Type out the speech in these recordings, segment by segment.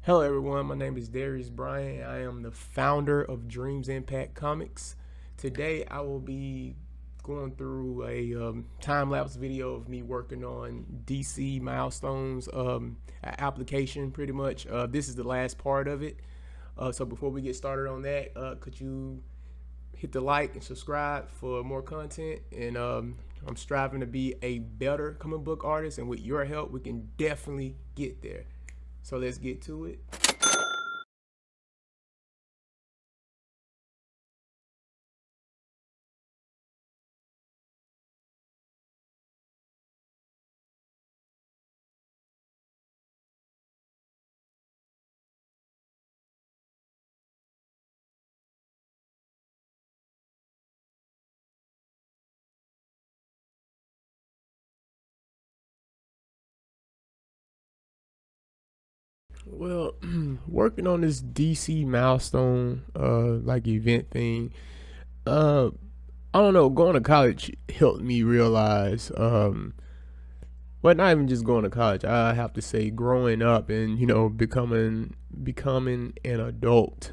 Hello, everyone. My name is Darius Bryan. I am the founder of Dreams Impact Comics. Today, I will be going through a time lapse video of me working on DC Milestones application, pretty much. This is the last part of it. So, before we get started on that, could you hit the like and subscribe for more content? And I'm striving to be a better comic book artist, and with your help, we can definitely get there. So, let's get to it. Well, working on this DC milestone like event thing, uh I don't know, going to college helped me realize well, not even just going to college. I have to say growing up and becoming an adult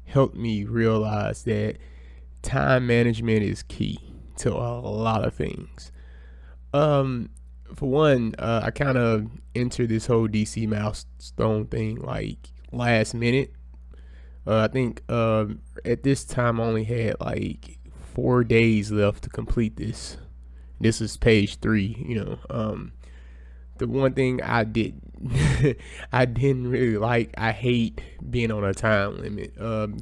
helped me realize that time management is key to a lot of things. Um for one, I kind of entered this whole DC milestone thing like last minute. I think at this time I only had like 4 days left to complete this. This is page three. The one thing I did I didn't really like. I hate being on a time limit.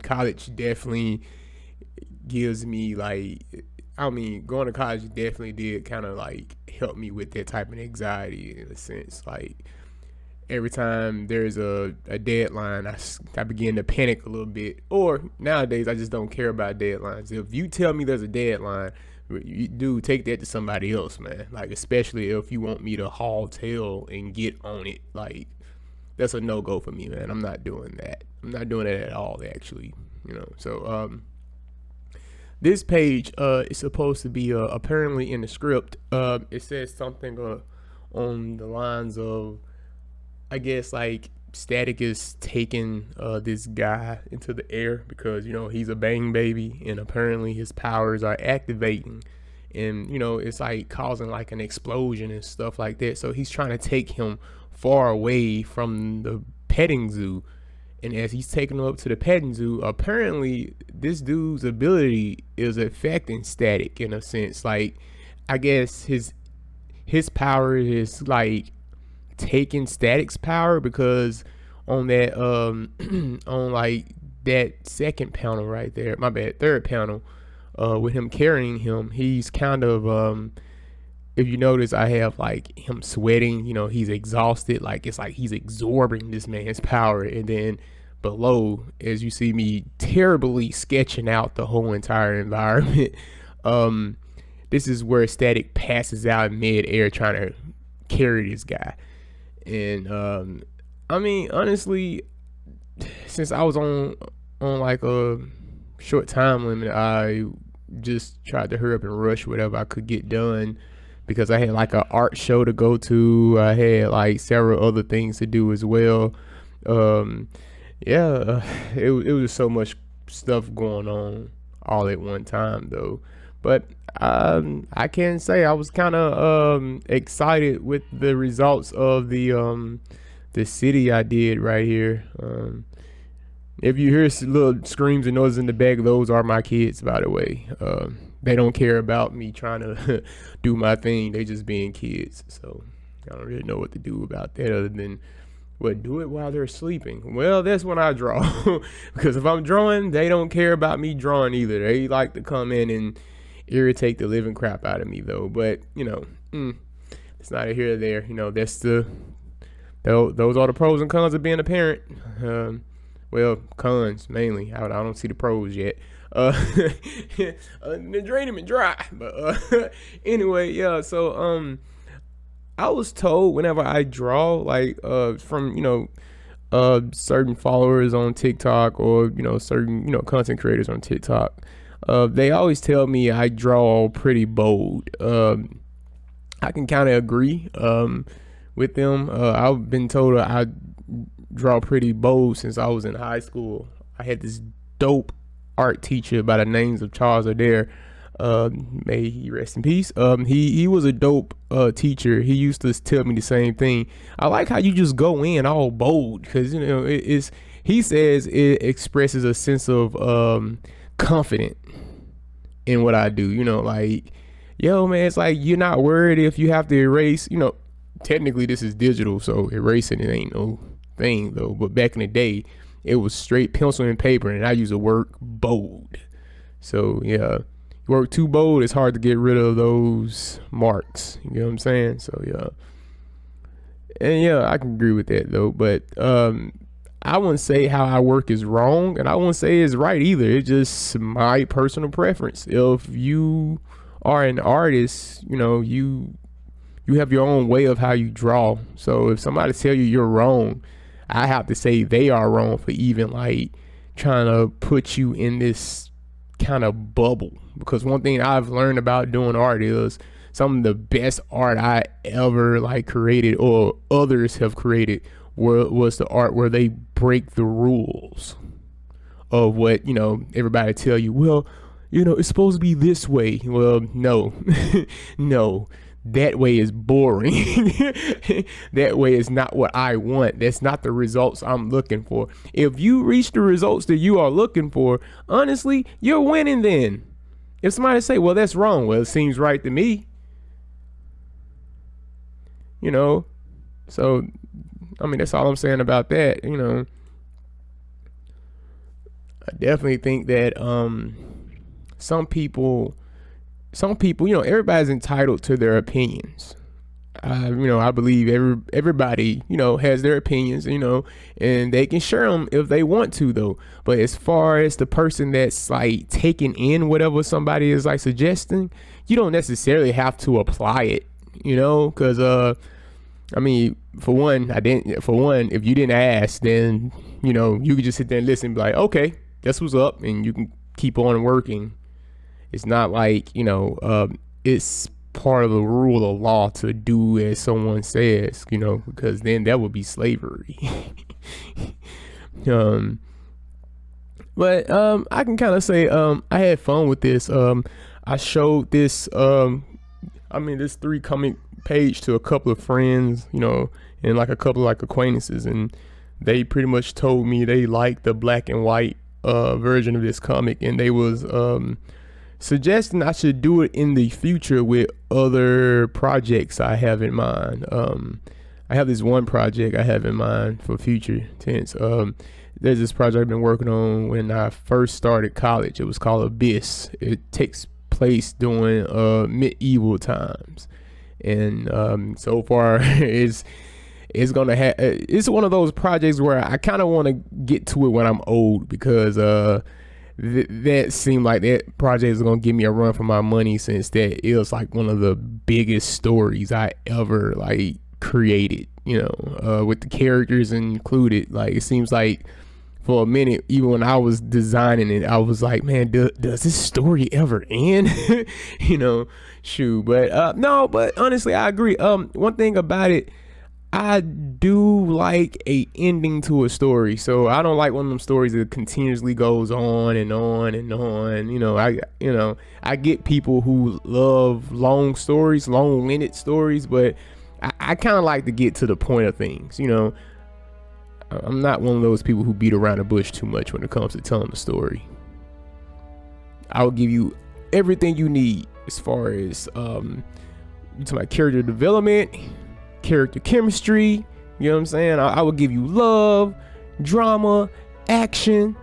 College definitely gives me like. I mean, going to college definitely did kind of like help me with that type of anxiety in a sense. Like every time there's a deadline, I begin to panic a little bit. Or nowadays, I just don't care about deadlines. If you tell me there's a deadline, you do take that to somebody else, man. Like, especially if you want me to haul tail and get on it. Like, that's a no go for me, man. I'm not doing that. I'm not doing it at all, actually. So this page is supposed to be apparently in the script. It says something on the lines of, I guess, like Static is taking this guy into the air because he's a bang baby and apparently his powers are activating, and it's like causing like an explosion and stuff like that. So he's trying to take him far away from the petting zoo, and as he's taking him up to the petting zoo, apparently this dude's ability is affecting Static in a sense. Like, I guess his power is like taking Static's power, because on that on like that second panel right there, my bad, third panel, with him carrying him, he's kind of if you notice, I have like him sweating. He's exhausted. Like, it's like he's absorbing this man's power. And then below, as you see me terribly sketching out the whole entire environment, um, this is where Static passes out in mid-air trying to carry this guy. And I mean, honestly, since I was on like a short time limit, I just tried to hurry up and rush whatever I could get done, because I had like an art show to go to. I had like several other things to do as well. Um, yeah, it was so much stuff going on all at one time though. But I can say I was kind of excited with the results of the city I did right here. If you hear little screams and noises in the back, those are my kids, by the way. They don't care about me trying to do my thing. They just being kids. So I don't really know what to do about that other than, what, do it while they're sleeping. Well, that's when I draw. Because if I'm drawing, they don't care about me drawing either. They like to come in and irritate the living crap out of me, though. But, it's neither here or there. That's those are the pros and cons of being a parent. Well, cons mainly. I don't see the pros yet. They're draining me dry. But anyway, yeah. So I was told whenever I draw, like from certain followers on TikTok, or certain content creators on TikTok, they always tell me I draw pretty bold. I can kind of agree with them. I've been told I draw pretty bold since I was in high school. I had this dope art teacher by the names of Charles Adair. May he rest in peace. He was a dope teacher. He used to tell me the same thing. I like how you just go in all bold, because it's he says it expresses a sense of confidence in what I do. Like, yo, man, it's like you're not worried if you have to erase. Technically this is digital, so erasing it ain't no thing though. But back in the day, it was straight pencil and paper, and I used to work bold. So yeah. Work too bold, it's hard to get rid of those marks. You know what I'm saying? So yeah. And yeah, I can agree with that though. But I wouldn't say how I work is wrong, and I wouldn't say it's right either. It's just my personal preference. If you are an artist, you have your own way of how you draw. So if somebody tell you you're wrong, I have to say they are wrong for even like trying to put you in this kind of bubble. Because one thing I've learned about doing art is some of the best art I ever like created or others have created was the art where they break the rules of what everybody tell you. Well, it's supposed to be this way. Well, no. No, that way is boring. That way is not what I want. That's not the results I'm looking for. If you reach the results that you are looking for, honestly, you're winning then. If somebody say, well, that's wrong, well, it seems right to me. So I mean, that's all I'm saying about that. I definitely think that some people, everybody's entitled to their opinions. I believe everybody, has their opinions, and they can share them if they want to, though. But as far as the person that's like taking in whatever somebody is like suggesting, you don't necessarily have to apply it, because I mean, for one, if you didn't ask, then you could just sit there and listen and be like, okay, that's what's up, and you can keep on working. It's not like it's part of the rule of law to do as someone says, because then that would be slavery. But I can kind of say I had fun with this. I showed this this 3 comic page to a couple of friends, and like a couple of like acquaintances, and they pretty much told me they liked the black and white version of this comic, and they was suggesting I should do it in the future with other projects I have in mind. I have this one project I have in mind for future tense. There's this project I've been working on when I first started college. It was called Abyss. It takes place during medieval times, and so far it's gonna have. It's one of those projects where I kind of want to get to it when I'm old, because that seemed like that project is gonna give me a run for my money, since that it was like one of the biggest stories I ever like created, with the characters included. Like, it seems like for a minute, even when I was designing it, I was like, man, does this story ever end? Shoot. But no, but honestly, I agree. One thing about it, I do like a ending to a story. So I don't like one of them stories that continuously goes on and on and on. I get people who love long stories, long-winded stories, but I kind of like to get to the point of things. I'm not one of those people who beat around the bush too much when it comes to telling the story. I will give you everything you need as far as to my character development, character chemistry. You know what I'm saying? I will give you love, drama, action,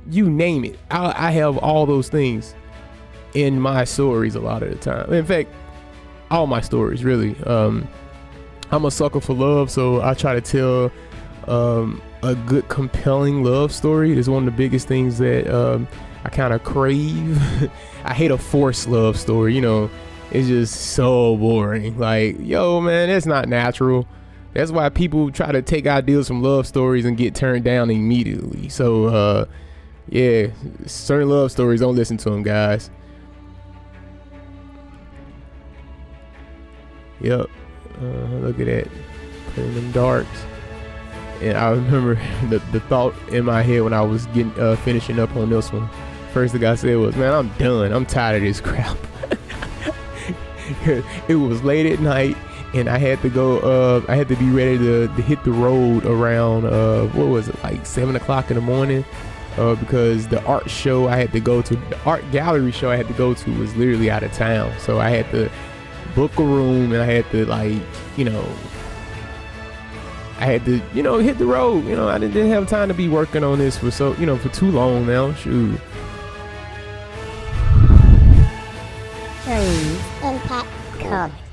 you name it. I have all those things in my stories a lot of the time. In fact, all my stories, really. I'm a sucker for love, so I try to tell a good, compelling love story. It's one of the biggest things that I kind of crave. I hate a forced love story. It's just so boring. Like, yo, man, that's not natural. That's why people try to take ideas from love stories and get turned down immediately. So, yeah, certain love stories, don't listen to them, guys. Yep. Look at that. Putting them darks. And I remember the thought in my head when I was getting finishing up on this one. First thing I said was, man, I'm done. I'm tired of this crap. It was late at night, and I had to go. I had to be ready to hit the road around what was it, like 7 o'clock in the morning, because the art show I had to go to, the art gallery show I had to go to, was literally out of town. So I had to book a room, and I had to, like, I had to, hit the road. I didn't have time to be working on this for for too long now. Shoot. Impact Comics.